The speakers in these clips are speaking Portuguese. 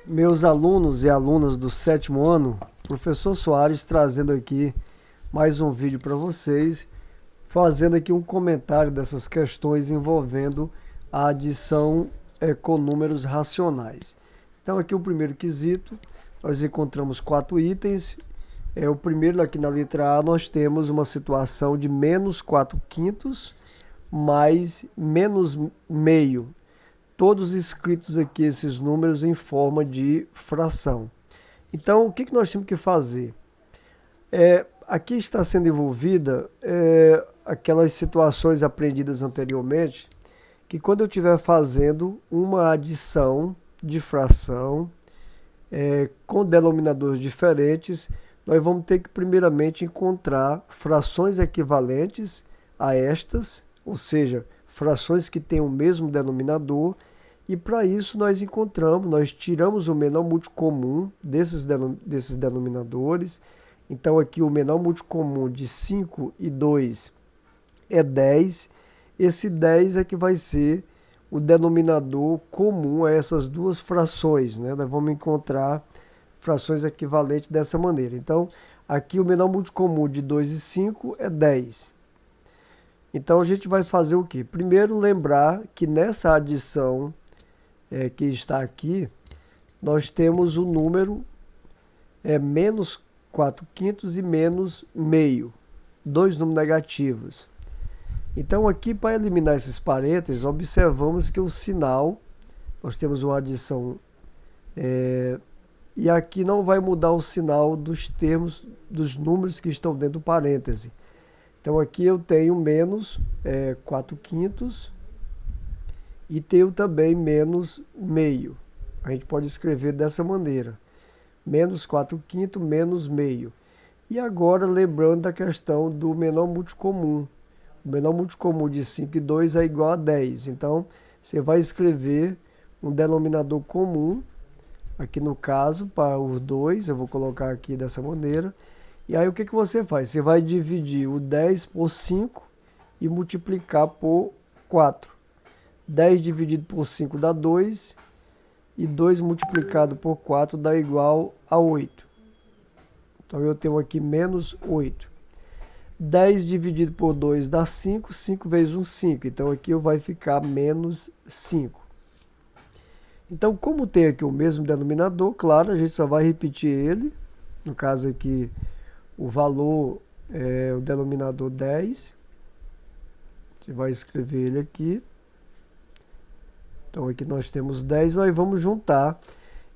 Meus alunos e alunas do sétimo ano, professor Soares trazendo aqui mais um vídeo para vocês, fazendo aqui um comentário dessas questões envolvendo a adição com números racionais. Então aqui o primeiro quesito, nós encontramos 4 itens. O primeiro aqui na letra A nós temos uma situação de menos 4 quintos mais menos meio. Todos escritos aqui esses números em forma de fração. Então, o que nós temos que fazer? Aqui está sendo envolvida aquelas situações aprendidas anteriormente, que quando eu estiver fazendo uma adição de fração com denominadores diferentes, nós vamos ter que primeiramente encontrar frações equivalentes a estas, ou seja, frações que têm o mesmo denominador, e para isso nós tiramos o menor múltiplo comum desses denominadores. Então aqui o menor múltiplo comum de 5 e 2 é 10. Esse 10 é que vai ser o denominador comum a essas duas frações, né? Nós vamos encontrar frações equivalentes dessa maneira. Então aqui o menor múltiplo comum de 2 e 5 é 10. Então a gente vai fazer o quê? Primeiro lembrar que nessa adição que está aqui, nós temos o número menos 4 quintos e menos meio, dois números negativos. Então aqui, para eliminar esses parênteses, observamos que o sinal, nós temos uma adição e aqui não vai mudar o sinal dos termos, dos números que estão dentro do parêntese. Então aqui eu tenho menos 4 quintos e tenho também menos meio. A gente pode escrever dessa maneira. Menos 4 quintos menos meio. E agora lembrando da questão do menor múltiplo comum. O menor múltiplo comum de 5 e 2 é igual a 10. Então você vai escrever um denominador comum. Aqui no caso, para os dois, eu vou colocar aqui dessa maneira. E aí o que você faz? Você vai dividir o 10 por 5 e multiplicar por 4. 10 dividido por 5 dá 2. E 2 multiplicado por 4 dá igual a 8. Então eu tenho aqui menos 8. 10 dividido por 2 dá 5. 5 vezes 1, 5. Então aqui vai ficar menos 5. Então, como tem aqui o mesmo denominador, claro, a gente só vai repetir ele. No caso aqui, o valor é o denominador 10. A gente vai escrever ele aqui. Então aqui nós temos 10, nós vamos juntar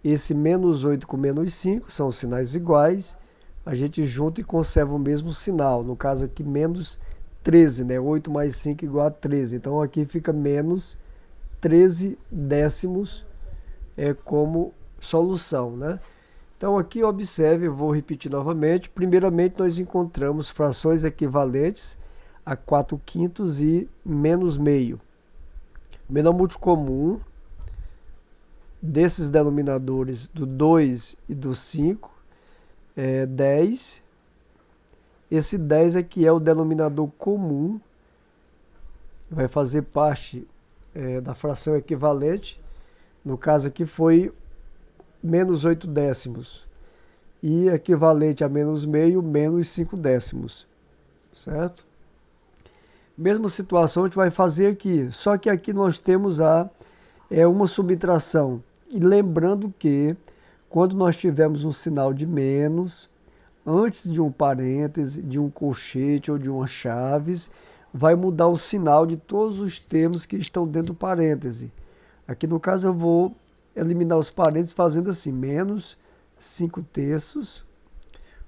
esse menos 8 com menos 5, são sinais iguais. A gente junta e conserva o mesmo sinal. No caso aqui, menos 13, né? 8 mais 5 igual a 13. Então aqui fica menos 13 décimos como solução, né? Então aqui observe, eu vou repetir novamente. Primeiramente nós encontramos frações equivalentes a 4 quintos e menos meio. O menor múltiplo comum desses denominadores do 2 e do 5 é 10. Esse 10 é que é o denominador comum, vai fazer parte da fração equivalente. No caso aqui foi menos 8 décimos. E equivalente a menos meio, menos 5 décimos. Certo? Mesma situação a gente vai fazer aqui, só que aqui nós temos uma subtração. E lembrando que quando nós tivermos um sinal de menos, antes de um parêntese, de um colchete ou de uma chaves, vai mudar o sinal de todos os termos que estão dentro do parêntese. Aqui no caso eu vou eliminar os parênteses fazendo assim, menos 5 terços.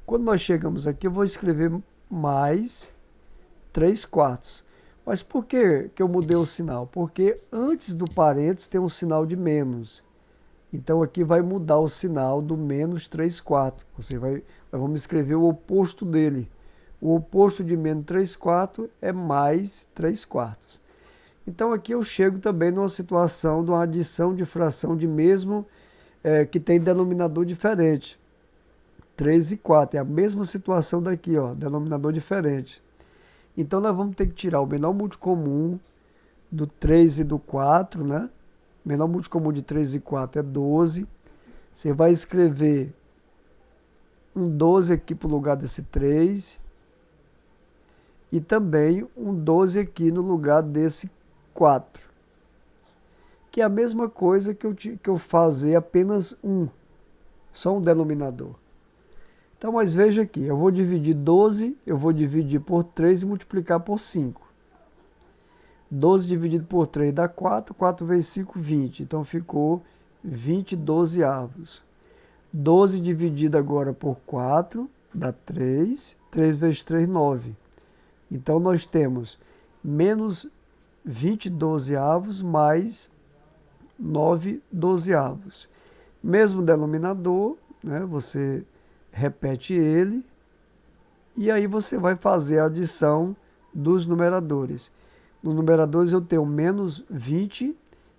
Quando nós chegamos aqui eu vou escrever mais 3 quartos. Mas por que eu mudei o sinal? Porque antes do parênteses tem um sinal de menos. Então aqui vai mudar o sinal do menos 3 quartos. Nós vamos escrever o oposto dele. O oposto de menos 3 quartos é mais 3 quartos. Então aqui eu chego também numa situação de uma adição de fração de mesmo que tem denominador diferente. 3 e 4. É a mesma situação daqui, ó, denominador diferente. Então nós vamos ter que tirar o menor múltiplo comum do 3 e do 4, né? O menor múltiplo comum de 3 e 4 é 12. Você vai escrever um 12 aqui para o lugar desse 3 e também um 12 aqui no lugar desse 4, que é a mesma coisa que eu fazer apenas só um denominador. Então, mas veja aqui, eu vou dividir 12, eu vou dividir por 3 e multiplicar por 5. 12 dividido por 3 dá 4, 4 vezes 5, 20. Então ficou 20 dozeavos. 12 dividido agora por 4 dá 3, 3 vezes 3, 9. Então nós temos menos 20 dozeavos mais 9 dozeavos. Mesmo denominador, né, você repete ele e aí você vai fazer a adição dos numeradores. Nos numeradores eu tenho menos 20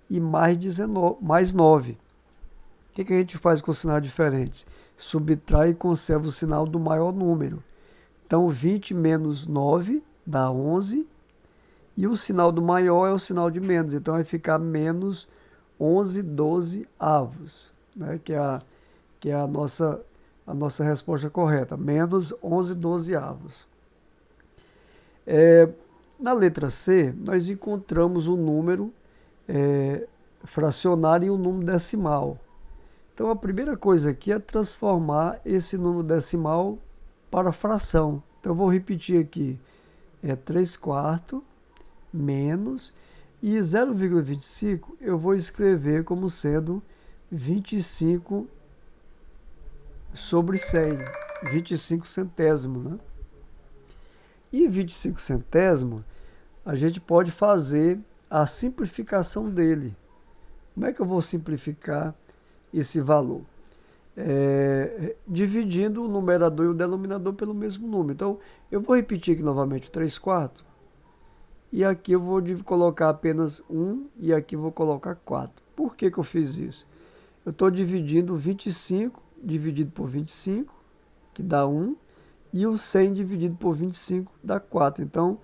e mais 9. O que a gente faz com sinais diferentes? Subtrai e conserva o sinal do maior número. Então 20 menos 9 dá 11 e o sinal do maior é o sinal de menos. Então vai ficar menos 11 dozeavos, né? que é a nossa resposta correta, menos 11 dozeavos. Na letra C, nós encontramos um número fracionário e um número decimal. Então, a primeira coisa aqui é transformar esse número decimal para fração. Então, eu vou repetir aqui, 3/4 menos, e 0,25 eu vou escrever como sendo 25 sobre 100, 25 centésimos, né? E 25 centésimos, a gente pode fazer a simplificação dele. Como é que eu vou simplificar esse valor? Dividindo o numerador e o denominador pelo mesmo número. Então, eu vou repetir aqui novamente o 3/4. E aqui eu vou colocar apenas 1 e aqui eu vou colocar 4. Por que eu fiz isso? Eu estou dividindo 25 dividido por 25, que dá 1, e o 100 dividido por 25 dá 4. Então,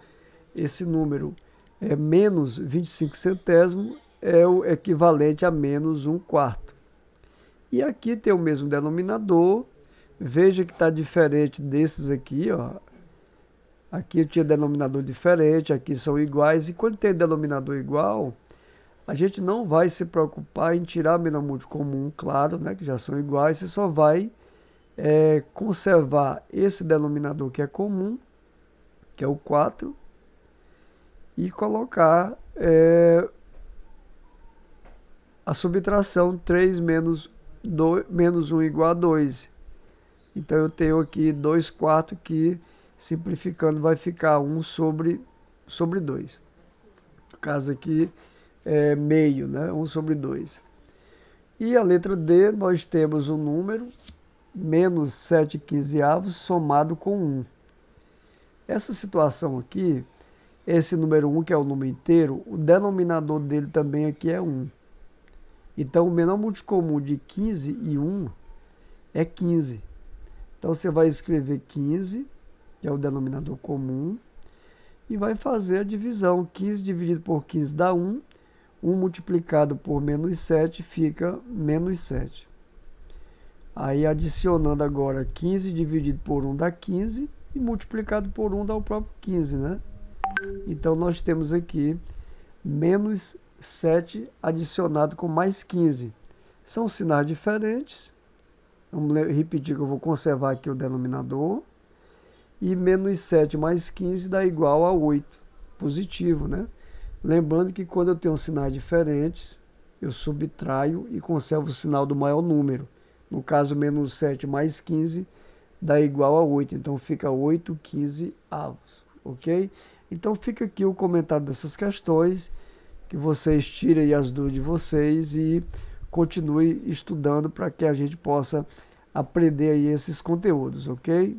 esse número é menos 25 centésimos, é o equivalente a menos 1/4. E aqui tem o mesmo denominador. Veja que está diferente desses aqui, ó. Aqui eu tinha denominador diferente, aqui são iguais. E quando tem denominador igual, a gente não vai se preocupar em tirar menor múltiplo comum, claro, né, que já são iguais. Você só vai conservar esse denominador que é comum, que é o 4, e colocar a subtração 3 menos 1 igual a 2. Então eu tenho aqui 2/4 que, simplificando, vai ficar 1 sobre 2. No caso aqui é meio, né? 1 sobre 2. E a letra D, nós temos um número menos 7/15 somado com 1. Essa situação aqui, esse número 1, que é o número inteiro, o denominador dele também aqui é 1. Então, o menor múltiplo comum de 15 e 1 é 15. Então, você vai escrever 15, que é o denominador comum, e vai fazer a divisão. 15 dividido por 15 dá 1. 1 multiplicado por menos 7 fica menos 7. Aí, adicionando agora 15 dividido por 1 dá 15, e multiplicado por 1 dá o próprio 15, né? Então, nós temos aqui menos 7 adicionado com mais 15. São sinais diferentes. Vamos repetir que eu vou conservar aqui o denominador. E menos 7 mais 15 dá igual a 8. Positivo, né? Lembrando que quando eu tenho sinais diferentes, eu subtraio e conservo o sinal do maior número. No caso, menos 7 mais 15 dá igual a 8. Então, fica 8/15. Ok? Então, fica aqui o comentário dessas questões, que vocês tirem as dúvidas de vocês e continue estudando para que a gente possa aprender aí esses conteúdos, ok?